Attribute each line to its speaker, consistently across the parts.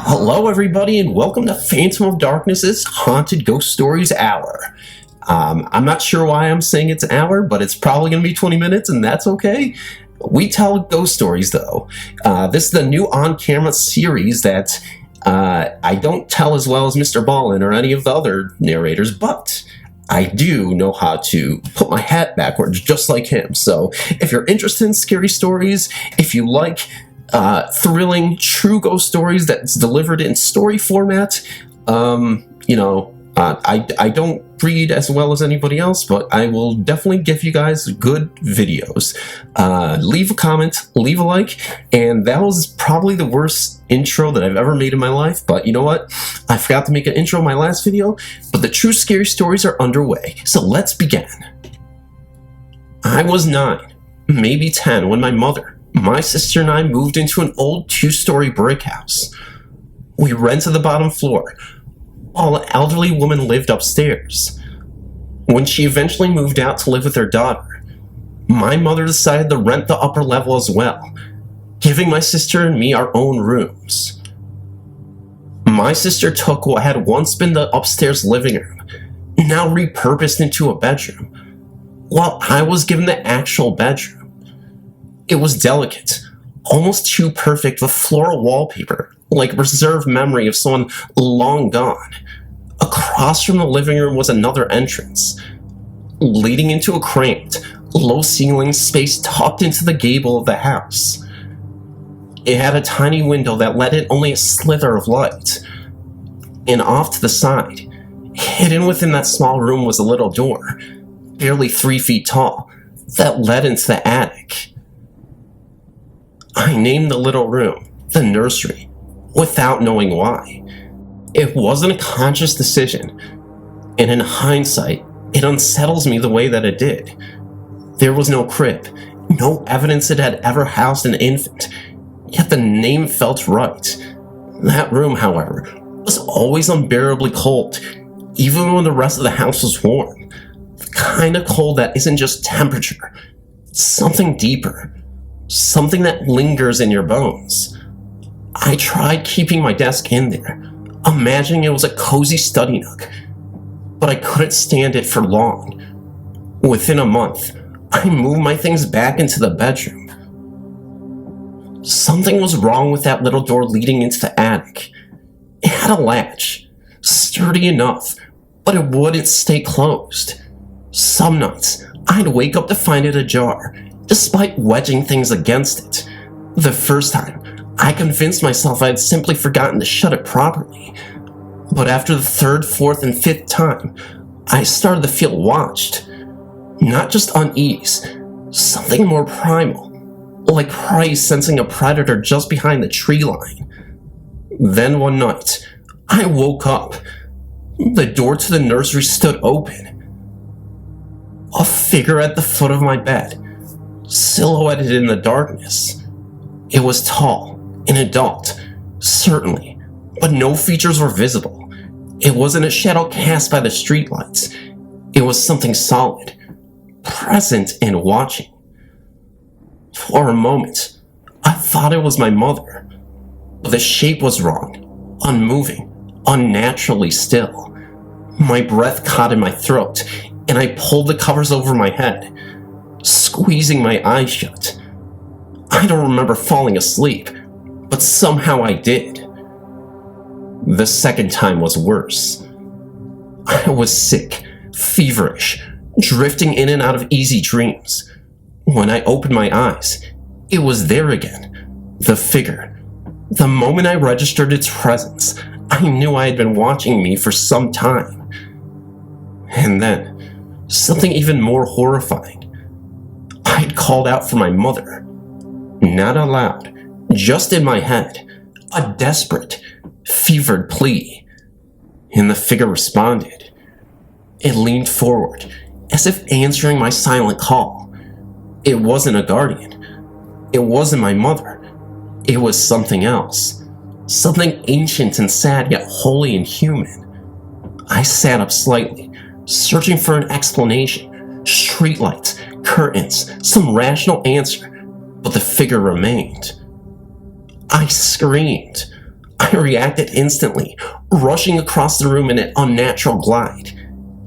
Speaker 1: Hello everybody and welcome to Phantom of Darkness's Haunted Ghost Stories Hour. I'm not sure why I'm saying it's an hour, but it's probably going to be 20 minutes and that's okay. We tell ghost stories though. This is the new on-camera series that I don't tell as well as Mr. Ballin or any of the other narrators, but I do know how to put my hat backwards just like him. So if you're interested in scary stories, if you like thrilling, true ghost stories that's delivered in story format, I don't read as well as anybody else, but I will definitely give you guys good videos. Leave a comment, leave a like, and that was probably the worst intro that I've ever made in my life, but you know what? I forgot to make an intro in my last video, but the true scary stories are underway, so let's begin. I was 9, maybe 10, when my mother, my sister, and I moved into an old 2-story brick house. We rented the bottom floor, while an elderly woman lived upstairs. When she eventually moved out to live with her daughter, my mother decided to rent the upper level as well, giving my sister and me our own rooms. My sister took what had once been the upstairs living room, now repurposed into a bedroom, while I was given the actual bedroom. It was delicate, almost too perfect with floral wallpaper, like a preserved memory of someone long gone. Across from the living room was another entrance, leading into a cramped, low-ceilinged space tucked into the gable of the house. It had a tiny window that let in only a slither of light, and off to the side, hidden within that small room, was a little door, barely 3 feet tall, that led into the attic. I named the little room the nursery, without knowing why. It wasn't a conscious decision, and in hindsight, it unsettles me the way that it did. There was no crib, no evidence it had ever housed an infant, yet the name felt right. That room, however, was always unbearably cold, even when the rest of the house was warm. The kind of cold that isn't just temperature, it's something deeper, something that lingers in your bones. I tried keeping my desk in there, imagining it was a cozy study nook, but I couldn't stand it for long. Within a month, I moved my things back into the bedroom. Something was wrong with that little door leading into the attic. It had a latch, sturdy enough, but it wouldn't stay closed. Some nights, I'd wake up to find it ajar, despite wedging things against it. The first time, I convinced myself I had simply forgotten to shut it properly. But after the 3rd, 4th, and 5th time, I started to feel watched. Not just unease, something more primal, like prey sensing a predator just behind the tree line. Then one night, I woke up. The door to the nursery stood open. A figure at the foot of my bed, silhouetted in the darkness. It was tall, an adult, certainly, but no features were visible. It wasn't a shadow cast by the streetlights. It was something solid, present and watching. For a moment, I thought it was my mother, but the shape was wrong, unmoving, unnaturally still. My breath caught in my throat, and I pulled the covers over my head, squeezing my eyes shut. I don't remember falling asleep, but somehow I did. The second time was worse. I was sick, feverish, drifting in and out of easy dreams. When I opened my eyes, it was there again, the figure. The moment I registered its presence, I knew I had been watching me for some time. And then, something even more horrifying. I'd called out for my mother. Not aloud, just in my head, a desperate, fevered plea. And the figure responded. It leaned forward, as if answering my silent call. It wasn't a guardian. It wasn't my mother. It was something else. Something ancient and sad, yet wholly inhuman. I sat up slightly, searching for an explanation. Streetlights, curtains, some rational answer, but the figure remained. I screamed. I reacted instantly, rushing across the room in an unnatural glide.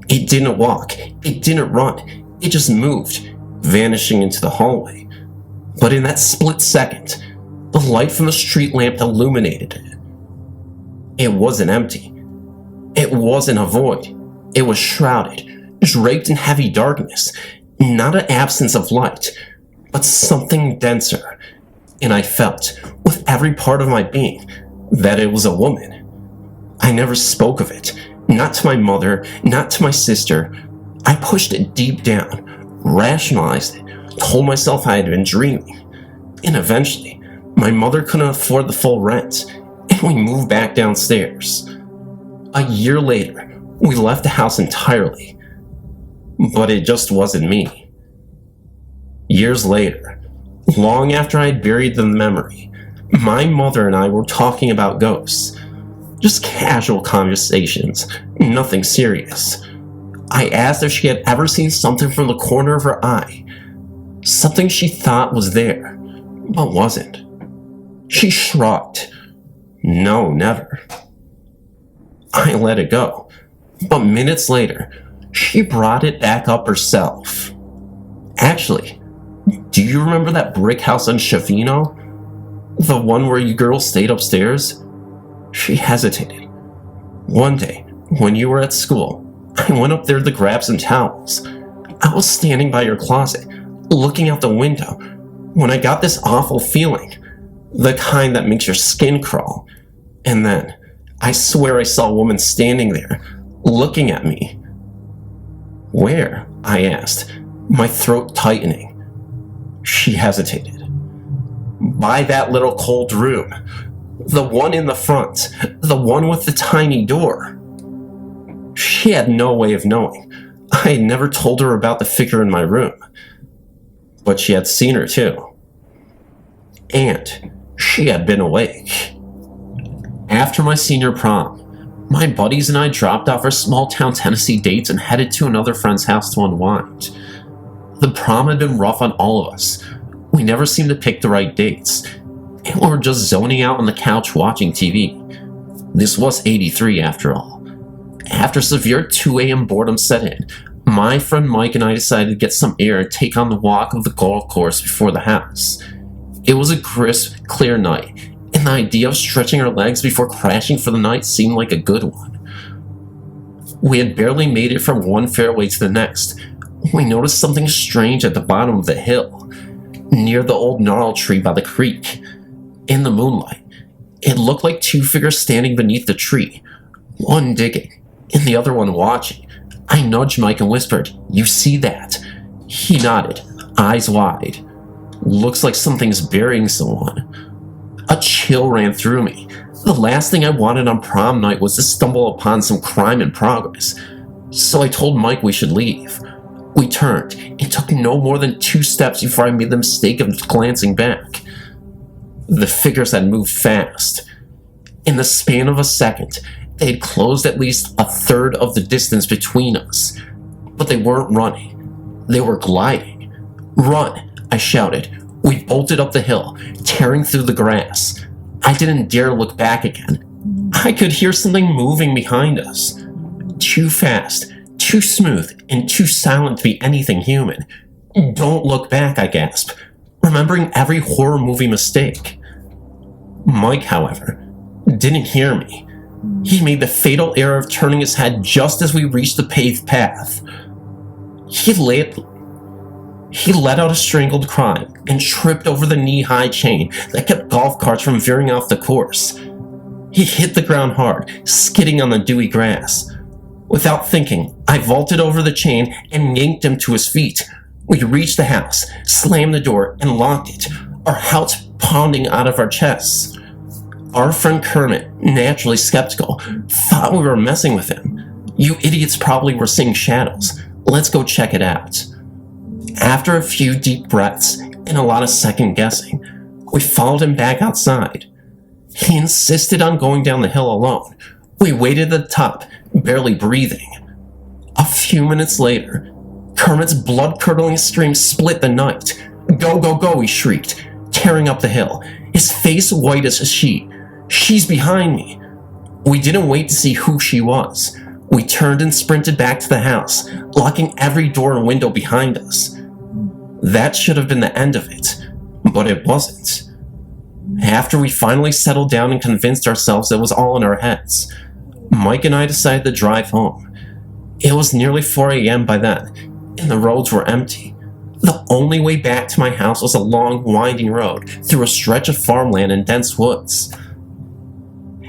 Speaker 1: It didn't walk, it didn't run, it just moved, vanishing into the hallway. But in that split second, the light from the street lamp illuminated it. It wasn't empty. It wasn't a void. It was shrouded, draped in heavy darkness, not an absence of light, but something denser. And I felt, with every part of my being, that it was a woman. I never spoke of it, not to my mother, not to my sister. I pushed it deep down, rationalized it, told myself I had been dreaming. And eventually, my mother couldn't afford the full rent, and we moved back downstairs. A year later, we left the house entirely. But it just wasn't me. Years later, long after I had buried the memory, my mother and I were talking about ghosts. Just casual conversations, nothing serious. I asked if she had ever seen something from the corner of her eye. Something she thought was there, but wasn't. She shrugged. No, never. I let it go, but minutes later, she brought it back up herself. Actually, do you remember that brick house on Chavino? The one where you girls stayed upstairs? She hesitated. One day, when you were at school, I went up there to grab some towels. I was standing by your closet, looking out the window, when I got this awful feeling, the kind that makes your skin crawl. And then, I swear I saw a woman standing there, looking at me. Where? I asked, my throat tightening. She hesitated. By that little cold room. The one in the front. The one with the tiny door. She had no way of knowing. I had never told her about the figure in my room. But she had seen her too. And she had been awake. After my senior prom, my buddies and I dropped off our small-town Tennessee dates and headed to another friend's house to unwind. The prom had been rough on all of us. We never seemed to pick the right dates, and we were just zoning out on the couch watching TV. This was '83 after all. After severe 2 a.m. boredom set in, my friend Mike and I decided to get some air and take on the walk of the golf course before the house. It was a crisp, clear night, and the idea of stretching our legs before crashing for the night seemed like a good one. We had barely made it from one fairway to the next. We noticed something strange at the bottom of the hill, near the old gnarl tree by the creek. In the moonlight, it looked like two figures standing beneath the tree, one digging, and the other one watching. I nudged Mike and whispered, "You see that?" He nodded, eyes wide. Looks like something's burying someone. A chill ran through me. The last thing I wanted on prom night was to stumble upon some crime in progress. So I told Mike we should leave. We turned. It took no more than 2 steps before I made the mistake of glancing back. The figures had moved fast. In the span of a second, they had closed at least a third of the distance between us. But they weren't running. They were gliding. "Run!" I shouted. We bolted up the hill, tearing through the grass. I didn't dare look back again. I could hear something moving behind us. Too fast, too smooth, and too silent to be anything human. "Don't look back," I gasped, remembering every horror movie mistake. Mike, however, didn't hear me. He made the fatal error of turning his head just as we reached the paved path. He let out a strangled cry and tripped over the knee-high chain that kept golf carts from veering off the course. He hit the ground hard, skidding on the dewy grass. Without thinking, I vaulted over the chain and yanked him to his feet. We reached the house, slammed the door, and locked it, our hearts pounding out of our chests. Our friend Kermit, naturally skeptical, thought we were messing with him. "You idiots probably were seeing shadows. Let's go check it out." After a few deep breaths and a lot of second guessing, we followed him back outside. He insisted on going down the hill alone. We waited at the top, barely breathing. A few minutes later, Kermit's blood-curdling scream split the night. "Go, go, go," he shrieked, tearing up the hill, his face white as a sheet. "She's behind me." We didn't wait to see who she was. We turned and sprinted back to the house, locking every door and window behind us. That should have been the end of it, but it wasn't. After we finally settled down and convinced ourselves it was all in our heads, Mike and I decided to drive home. It was nearly 4 a.m. by then, and the roads were empty. The only way back to my house was a long, winding road through a stretch of farmland and dense woods.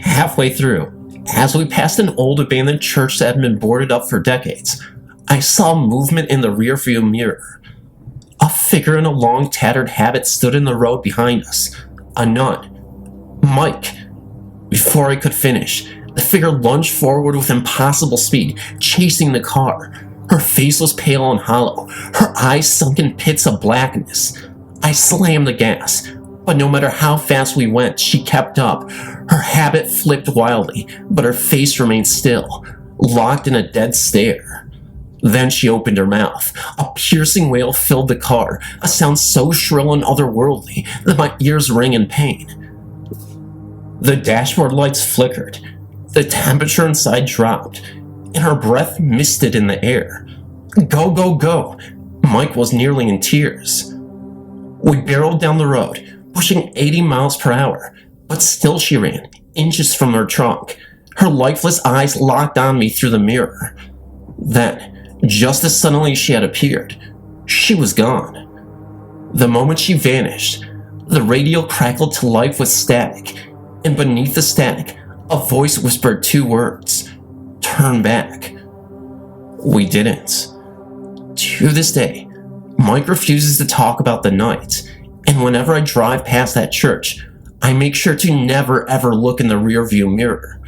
Speaker 1: Halfway through, as we passed an old abandoned church that had been boarded up for decades, I saw movement in the rearview mirror. A figure in a long, tattered habit stood in the road behind us. A nun. "Mike." Before I could finish, the figure lunged forward with impossible speed, chasing the car. Her face was pale and hollow, her eyes sunk in pits of blackness. I slammed the gas, but no matter how fast we went, she kept up. Her habit flipped wildly, but her face remained still, locked in a dead stare. Then she opened her mouth. A piercing wail filled the car, a sound so shrill and otherworldly that my ears rang in pain. The dashboard lights flickered, the temperature inside dropped, and her breath misted in the air. "Go, go, go!" Mike was nearly in tears. We barreled down the road, pushing 80 miles per hour, but still she ran, inches from her trunk. Her lifeless eyes locked on me through the mirror. Then, just as suddenly she had appeared, she was gone. The moment she vanished, the radio crackled to life with static, and beneath the static, a voice whispered 2 words: "Turn back." We didn't. To this day, Mike refuses to talk about the night, and whenever I drive past that church, I make sure to never ever look in the rearview mirror.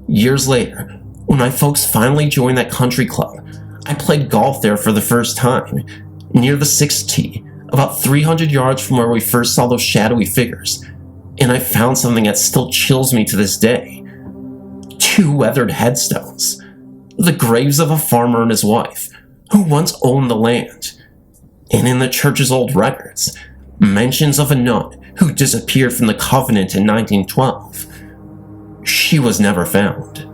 Speaker 1: Years later, when my folks finally joined that country club, I played golf there for the first time, near the 6th tee, about 300 yards from where we first saw those shadowy figures, and I found something that still chills me to this day. 2 weathered headstones. The graves of a farmer and his wife, who once owned the land. And in the church's old records, mentions of a nun who disappeared from the Covenant in 1912. She was never found.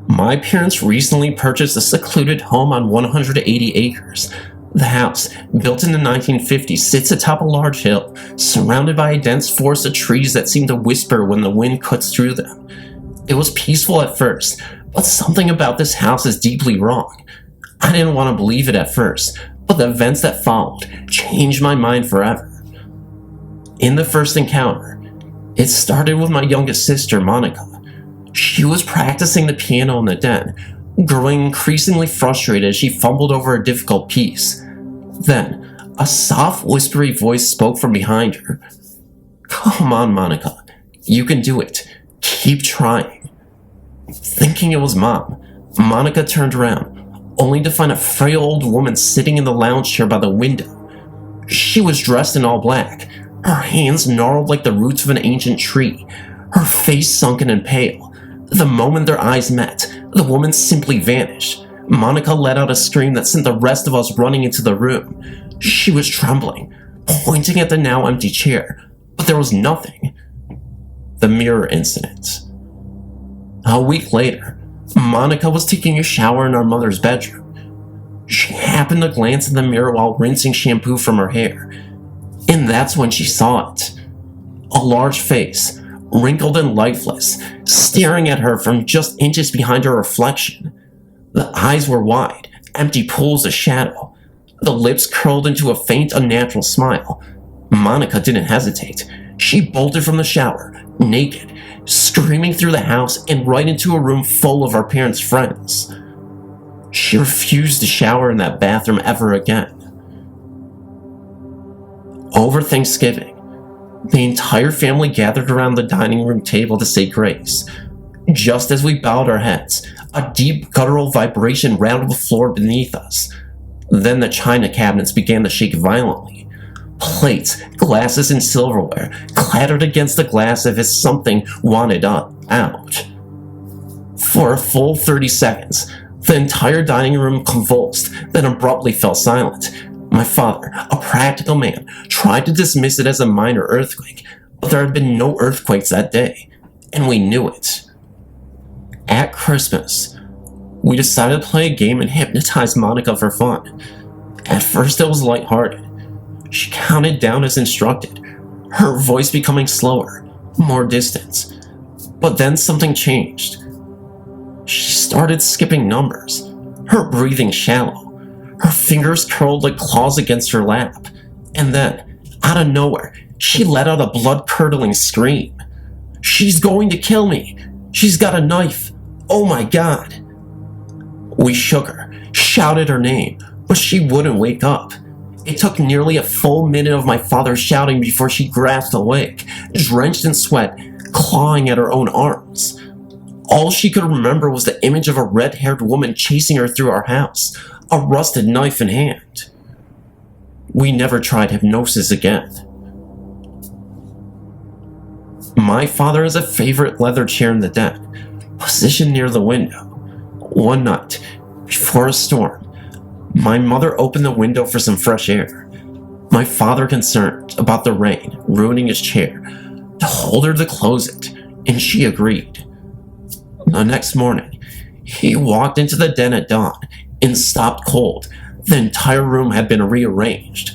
Speaker 1: My parents recently purchased a secluded home on 180 acres. The house, built in the 1950s, sits atop a large hill, surrounded by a dense forest of trees that seem to whisper when the wind cuts through them. It was peaceful at first, but something about this house is deeply wrong. I didn't want to believe it at first, but the events that followed changed my mind forever. In the first encounter, it started with my youngest sister, Monica. She was practicing the piano in the den, growing increasingly frustrated as she fumbled over a difficult piece. Then, a soft, whispery voice spoke from behind her. "Come on, Monica. You can do it. Keep trying." Thinking it was Mom, Monica turned around, only to find a frail old woman sitting in the lounge chair by the window. She was dressed in all black, her hands gnarled like the roots of an ancient tree, her face sunken and pale. The moment their eyes met, the woman simply vanished. Monica let out a scream that sent the rest of us running into the room. She was trembling, pointing at the now empty chair, but there was nothing. The mirror incident. A week later, Monica was taking a shower in our mother's bedroom. She happened to glance in the mirror while rinsing shampoo from her hair, and that's when she saw it. A large face, wrinkled and lifeless, staring at her from just inches behind her reflection. The eyes were wide, empty pools of shadow. The lips curled into a faint, unnatural smile. Monica didn't hesitate. She bolted from the shower, naked, screaming through the house and right into a room full of our parents' friends. She refused to shower in that bathroom ever again. Over Thanksgiving, the entire family gathered around the dining room table to say grace. Just as we bowed our heads, a deep guttural vibration rattled the floor beneath us. Then the china cabinets began to shake violently. Plates, glasses, and silverware clattered against the glass as if something wanted out. For a full 30 seconds, The entire dining room convulsed, then abruptly fell silent. My father, a practical man, tried to dismiss it as a minor earthquake, but there had been no earthquakes that day, and we knew it. At Christmas, we decided to play a game and hypnotize Monica for fun. At first it was lighthearted. She counted down as instructed, her voice becoming slower, more distant. But then something changed. She started skipping numbers, her breathing shallow, her fingers curled like claws against her lap, and then, out of nowhere, she let out a blood-curdling scream. "She's going to kill me! She's got a knife! Oh my God!" We shook her, shouted her name, but she wouldn't wake up. It took nearly a full minute of my father shouting before she grasped awake, drenched in sweat, clawing at her own arms. All she could remember was the image of a red-haired woman chasing her through our house, a rusted knife in hand. We never tried hypnosis again. My father has a favorite leather chair in the den, positioned near the window. One night, before a storm, my mother opened the window for some fresh air. My father, concerned about the rain ruining his chair, told her to close it, and she agreed. The next morning, he walked into the den at dawn and stopped cold. The entire room had been rearranged.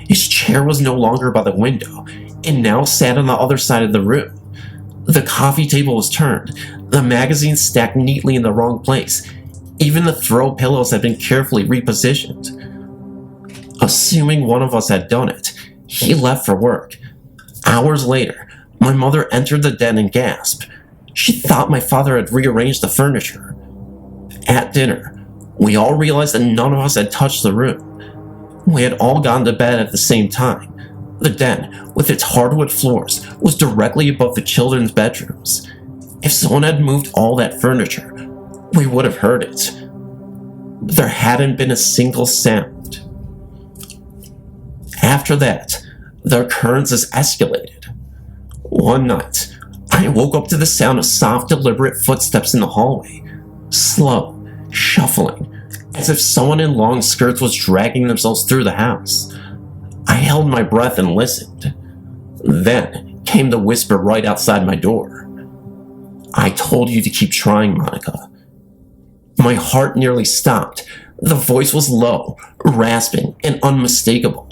Speaker 1: His chair was no longer by the window, and now sat on the other side of the room. The coffee table was turned, the magazines stacked neatly in the wrong place. Even the throw pillows had been carefully repositioned. Assuming one of us had done it, he left for work. Hours later, my mother entered the den and gasped. She thought my father had rearranged the furniture. At dinner, we all realized that none of us had touched the room. We had all gone to bed at the same time. The den, with its hardwood floors, was directly above the children's bedrooms. If someone had moved all that furniture, we would have heard it. But there hadn't been a single sound. After that, the occurrences escalated. One night, I woke up to the sound of soft, deliberate footsteps in the hallway. Slow, shuffling, as if someone in long skirts was dragging themselves through the house. I held my breath and listened. Then came the whisper right outside my door. "I told you to keep trying, Monica." My heart nearly stopped. The voice was low, rasping, and unmistakable.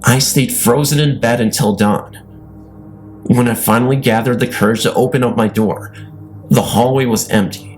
Speaker 1: I stayed frozen in bed until dawn. When I finally gathered the courage to open up my door, the hallway was empty.